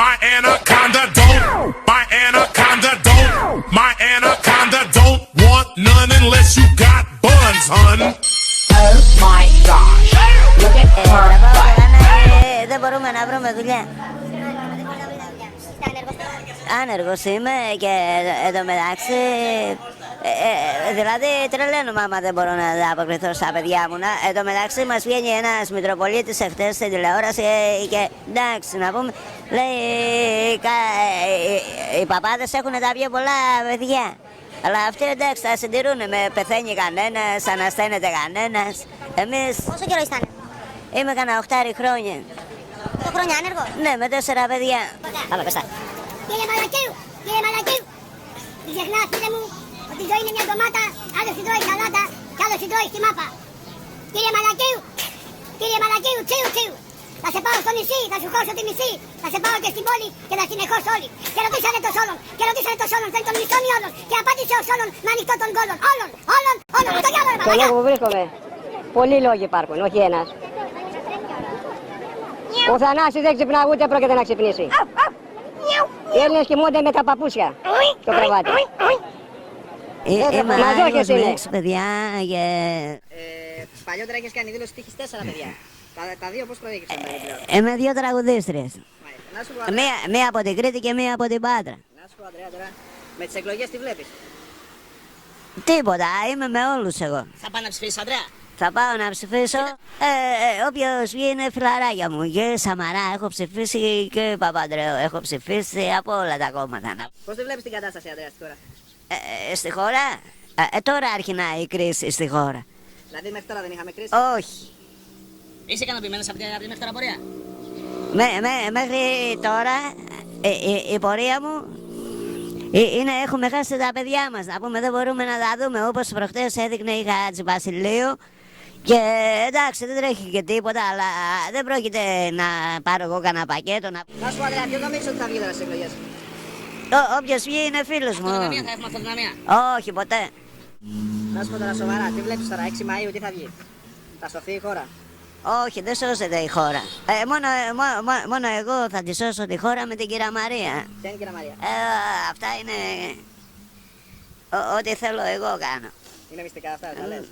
My anaconda don't want none unless you got buns, hun. Oh my gosh. Look at her butt. Δεν μπορούμε να βρούμε δουλειά. Άνεργος είμαι και εδώ μεταξύ, δηλαδή τρελαίνομαι άμα δεν μπορώ να αποκριθώ στα παιδιά μου. Εδώ μεταξύ μας βγαίνει ένας Μητροπολίτης εχθές στην τηλεόραση και εντάξει να πούμε, λέει οι παπάδες έχουν τα πιο πολλά παιδιά. Αλλά αυτοί εντάξει θα συντηρούν, με πεθαίνει κανένας, ανασταίνεται κανένας. Εμείς... Πόσο καιρό ήσταν? Είμαι κανένα 8 χρόνια. 8 χρόνια άνεργος? Ναι, με 4 παιδιά. Πάμε, πες τα. Κύριε Μαλακίου, μη ξεχνάς φίλε μου ότι η ζωή είναι μια ντομάτα, άλλος την τρώει σαλάτα και άλλος την τρώει στη μάπα. Κύριε Μαλακίου, τσίου. Θα σε πάω στο νησί, θα σου χώσω τη μισή. Θα σε πάω και στην πόλη και θα συνεχώς όλοι. Και ρωτήσανε το όλων, θέλει τον μισθόν ή όλων. Και απάντησε ως όλων με ανοιχτό τον κόλων. Όλων. Το διάλογο ρε Το λόγο που βρίσκομαι, πολλοί λόγοι υπάρχουν, όχι ένας. Ο Θανάσης δεν ξυπνά ούτε πρόκειται να ξυπνήσει. Οι Έλληνες κοιμούνται με τα παπούσια στο κρεβάτι. Είμαι άγιος με 6 παιδιά και... Παλιότερα έχεις κάνει δήλωση ότι έχεις 4 παιδιά. Τα δύο πώς προέκυψαν τα διπλά? Είμαι 2 τραγουδίστριες. Μία από την Κρήτη και μία από την Πάτρα. Να σου πω Ανδρέα τώρα, με τις εκλογές τι βλέπεις? Τίποτα, είμαι με όλους εγώ. Θα πάνε να ψηφίσεις Ανδρέα? Θα πάω να ψηφίσω, όποιος βγει είναι φιλαράκια μου. Και Σαμαρά έχω ψηφίσει και Παπανδρέου έχω ψηφίσει από όλα τα κόμματα. Πώς τη βλέπεις την κατάσταση Ανδρέα στη χώρα? Στη χώρα, τώρα αρχινάει η κρίση στη χώρα. Δηλαδή μέχρι τώρα δεν είχαμε κρίση? Όχι. Είσαι ικανοποιημένος από τη μέχρι τώρα πορεία? Μέχρι τώρα η πορεία μου είναι έχουμε χάσει τα παιδιά μας. Να πούμε δεν μπορούμε να τα δούμε. Όπως προχτές έδειχνε η Χατζη Βασιλείου. Και εντάξει δεν τρέχει και τίποτα, αλλά δεν πρόκειται να πάρω εγώ κανένα πακέτο. Να σου πω Ανδρέα, ποιο νομίζεις ότι θα βγει τώρα στις εκλογές? Όποιος βγει είναι φίλος μου. Αυτοδυναμία θα έχουμε αυτοδυναμία? Όχι ποτέ. Να σου πω τώρα σοβαρά, τι βλέπεις τώρα 6 Μαΐου τι θα βγει? Θα σωθεί η χώρα? Όχι, δεν σώζεται η χώρα. Μόνο εγώ θα τη σώσω τη χώρα με την κυρία Μαρία. Ποια είναι η κυρία Μαρία? Αυτά είναι ό,τι θέλω εγώ κάνω. Είναι μυστικά αυτά, τα λες?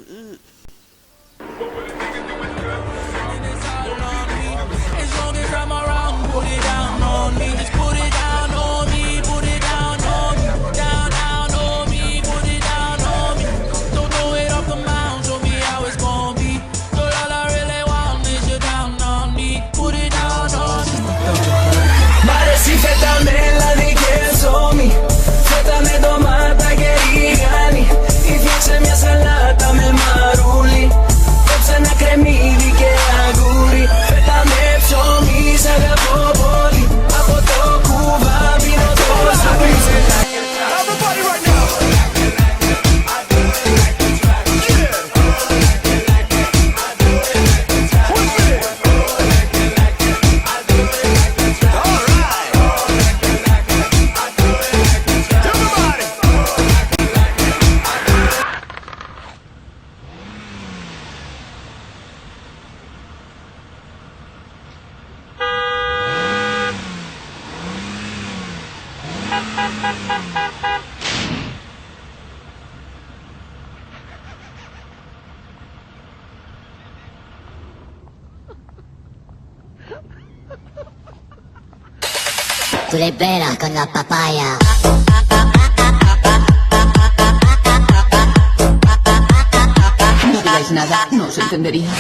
Tú le pegas con la papaya. No digáis nada, no os entendería.